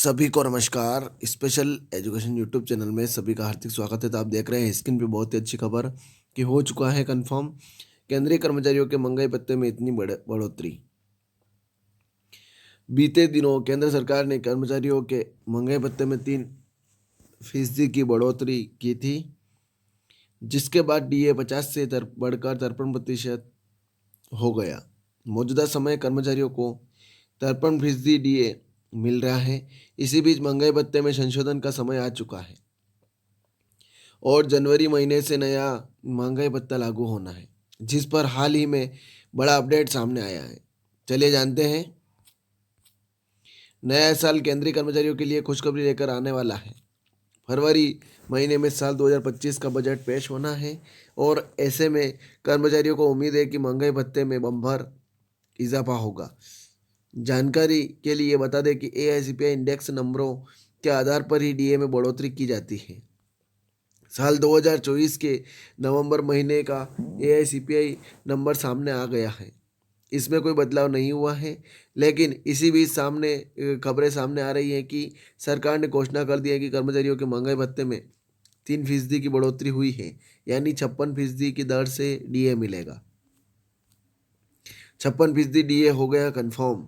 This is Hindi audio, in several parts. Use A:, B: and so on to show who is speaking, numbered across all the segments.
A: सभी को नमस्कार। स्पेशल एजुकेशन यूट्यूब चैनल में सभी का हार्दिक स्वागत है। तो आप देख रहे हैं स्क्रीन पे बहुत ही अच्छी खबर कि हो चुका है कंफर्म, केंद्रीय कर्मचारियों के महंगाई भत्ते में इतनी बढ़ोतरी। बीते दिनों केंद्र सरकार ने कर्मचारियों के महंगाई भत्ते में 3% की बढ़ोतरी की थी, जिसके बाद डीए 50 से बढ़कर 53% हो गया। मौजूदा समय कर्मचारियों को 53% डीए मिल रहा है। इसी बीच महंगाई भत्ते में संशोधन का समय आ चुका है और जनवरी महीने से नया महंगाई भत्ता लागू होना है, जिस पर हाल ही में बड़ा अपडेट सामने आया है। चलिए जानते हैं। नया साल केंद्रीय कर्मचारियों के लिए खुशखबरी लेकर आने वाला है। फरवरी महीने में साल 2025 का बजट पेश होना है और ऐसे में कर्मचारियों को उम्मीद है कि महंगाई भत्ते में बम्पर इजाफा होगा। जानकारी के लिए बता दें कि एआईसीपीआई इंडेक्स नंबरों के आधार पर ही डीए में बढ़ोतरी की जाती है। साल 2024 के नवंबर महीने का एआईसीपीआई नंबर सामने आ गया है। इसमें कोई बदलाव नहीं हुआ है, लेकिन इसी बीच खबरें सामने आ रही हैं कि सरकार ने घोषणा कर दी है कि कर्मचारियों के महंगाई भत्ते में 3% की बढ़ोतरी हुई है, यानी 56% की दर से डीए मिलेगा। 56% डीए हो गया कंफर्म।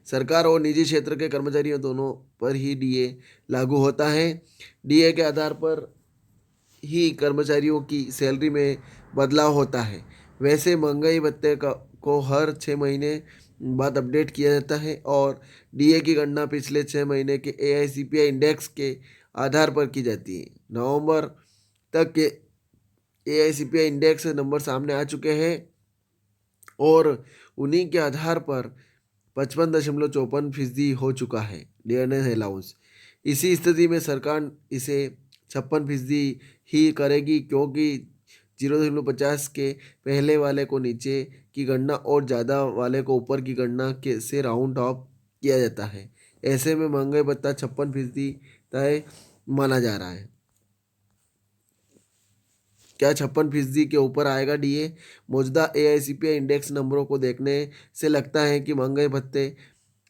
A: सरकार और निजी क्षेत्र के कर्मचारियों दोनों पर ही डीए लागू होता है। डीए के आधार पर ही कर्मचारियों की सैलरी में बदलाव होता है। वैसे महंगाई भत्ते को हर 6 महीने बाद अपडेट किया जाता है और डीए की गणना पिछले 6 महीने के एआईसीपीआई इंडेक्स के आधार पर की जाती है। नवंबर तक के एआईसीपीआई इंडेक्स नंबर सामने आ चुके हैं और उन्हीं के आधार पर 55.54% हो चुका है डियरनेस अलाउंस। इसी स्थिति में सरकार इसे 56% ही करेगी, क्योंकि 0.50 के पहले वाले को नीचे की गणना और ज़्यादा वाले को ऊपर की गणना के से राउंड ऑफ किया जाता है। ऐसे में महंगाई भत्ता 56% तय माना जा रहा है। क्या 56% के ऊपर आएगा डीए? मौजूदा एआईसीपीआई इंडेक्स नंबरों को देखने से लगता है कि महंगाई भत्ते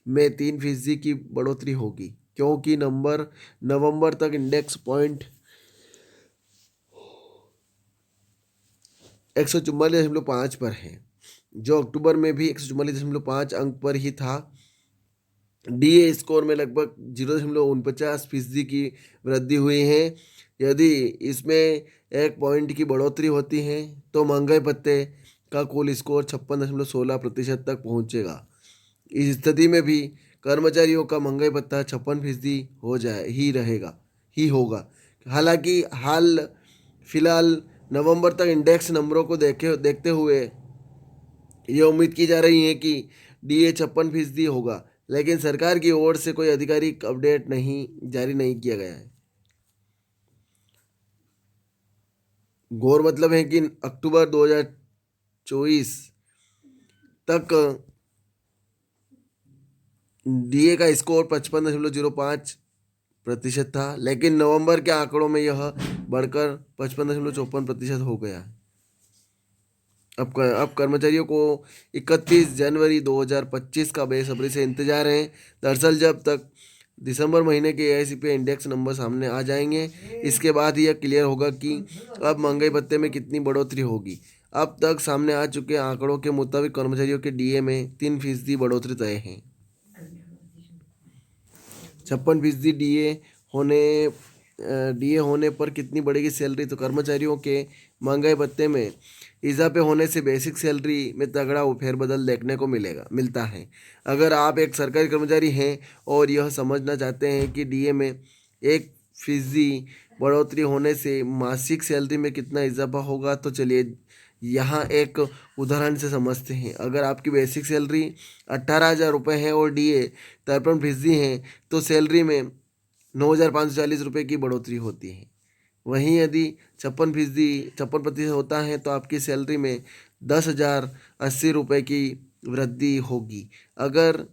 A: में 3% की बढ़ोतरी होगी, क्योंकि नवंबर तक इंडेक्स पॉइंट 144.5 पर है, जो अक्टूबर में भी 144.5 अंक पर ही था। डीए स्कोर में लगभग 0.49% की वृद्धि हुई है। यदि इसमें 1 पॉइंट की बढ़ोतरी होती है तो महंगाई भत्ते का कुल स्कोर 56.16% तक पहुंचेगा। इस स्थिति में भी कर्मचारियों का महंगाई भत्ता 56% ही होगा। हालांकि फिलहाल नवंबर तक इंडेक्स नंबरों को देखते हुए ये उम्मीद की जा रही है कि डीए 56% होगा, लेकिन सरकार की ओर से कोई आधिकारिक अपडेट जारी नहीं किया गया है। गौर मतलब है कि अक्टूबर 2024 तक डीए का स्कोर 55.05% था, लेकिन नवंबर के आंकड़ों में यह बढ़कर 55.54% हो गया है। अब कर्मचारियों को 31 जनवरी 2025 का बेसब्री से इंतजार है। दरअसल जब तक दिसंबर महीने के एआईसीपीआई इंडेक्स नंबर सामने आ जाएंगे, इसके बाद यह क्लियर होगा कि अब महंगाई भत्ते में कितनी बढ़ोतरी होगी। अब तक सामने आ चुके आंकड़ों के मुताबिक कर्मचारियों के डीए में 3% बढ़ोतरी तय है। 56% डीए होने पर कितनी बढ़ेगी सैलरी? तो कर्मचारियों के महंगाई भत्ते में इजाफे होने से बेसिक सैलरी में तगड़ा फेरबदल देखने को मिलता है। अगर आप एक सरकारी कर्मचारी हैं और यह समझना चाहते हैं कि डीए में 1% बढ़ोतरी होने से मासिक सैलरी में कितना इजाफा होगा, तो चलिए यहाँ एक उदाहरण से समझते हैं। अगर आपकी बेसिक सैलरी 18,000 रुपये है और डीए 53% है, तो सैलरी में 9,540 रुपये की बढ़ोतरी होती है। वहीं यदि 56% होता है तो आपकी सैलरी में 10,080 रुपये की वृद्धि होगी। अगर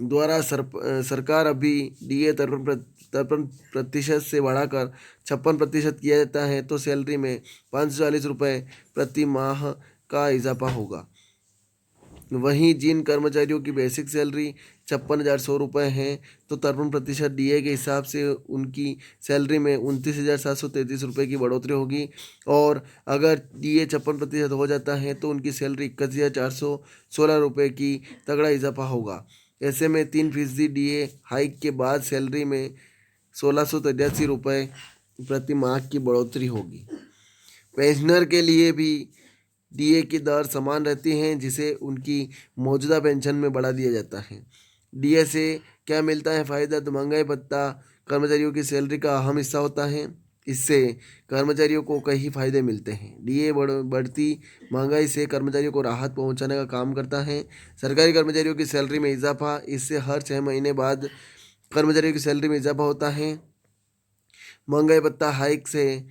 A: सरकार अभी डीए 53% से बढ़ाकर 56% किया जाता है, तो सैलरी में 540 रुपये प्रति माह का इजाफा होगा। वहीं जिन कर्मचारियों की बेसिक सैलरी 56,100 रुपये है तो 53% डीए के हिसाब से उनकी सैलरी में 29,733 रुपये की बढ़ोतरी होगी। और अगर डीए 56% हो जाता है तो उनकी सैलरी 21,416 रुपये की तगड़ा इजाफा होगा। ऐसे में 3% डीए हाइक के बाद सैलरी में 1,683 रुपये प्रति माह की बढ़ोतरी होगी। पेंशनर के लिए भी डीए की दर समान रहती हैं, जिसे उनकी मौजूदा पेंशन में बढ़ा दिया जाता है। डीए से क्या मिलता है फ़ायदा? तो महंगाई भत्ता कर्मचारियों की सैलरी का अहम हिस्सा होता है। इससे कर्मचारियों को कई फायदे मिलते हैं। डीए बढ़ती महंगाई से कर्मचारियों को राहत पहुंचाने का काम करता है। सरकारी कर्मचारियों की सैलरी में इजाफा, इससे हर 6 महीने बाद कर्मचारियों की सैलरी में इजाफा होता है। महंगाई भत्ता हाइक से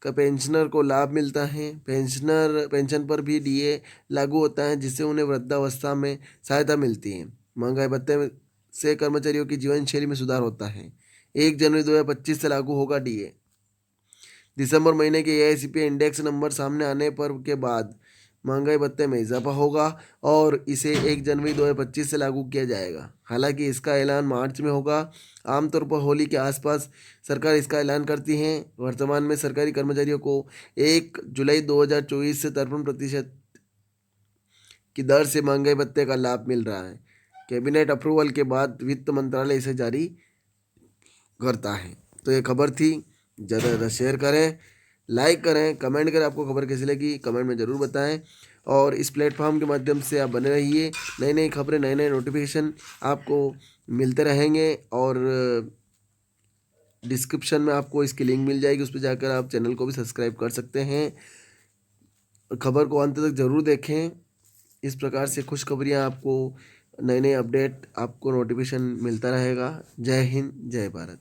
A: का पेंशनर को लाभ मिलता है। पेंशन पर भी डीए लागू होता है, जिससे उन्हें वृद्धावस्था में सहायता मिलती है। महंगाई भत्ते से कर्मचारियों की जीवन शैली में सुधार होता है। 1 जनवरी 2025 से लागू होगा डीए। दिसंबर महीने के एआईसीपी इंडेक्स नंबर सामने आने पर के बाद महंगाई भत्ते में इजाफा होगा और इसे 1 जनवरी 2025 से लागू किया जाएगा। हालांकि इसका ऐलान मार्च में होगा। आमतौर पर होली के आसपास सरकार इसका ऐलान करती है। वर्तमान में सरकारी कर्मचारियों को 1 जुलाई 2024 से 53% की दर से महंगाई भत्ते का लाभ मिल रहा है। कैबिनेट अप्रूवल के बाद वित्त मंत्रालय इसे जारी करता है। तो ये खबर थी, ज़्यादा से ज़्यादा शेयर करें, लाइक करें, कमेंट करें आपको खबर कैसी लगी, कमेंट में ज़रूर बताएं। और इस प्लेटफॉर्म के माध्यम से आप बने रहिए। नई नई खबरें, नए नए नोटिफिकेशन आपको मिलते रहेंगे। और डिस्क्रिप्शन में आपको इसकी लिंक मिल जाएगी, उस पर जाकर आप चैनल को भी सब्सक्राइब कर सकते हैं। खबर को अंत तक ज़रूर देखें। इस प्रकार से खुशखबरियाँ आपको, नए नए अपडेट आपको नोटिफिकेशन मिलता रहेगा। जय हिंद, जय भारत।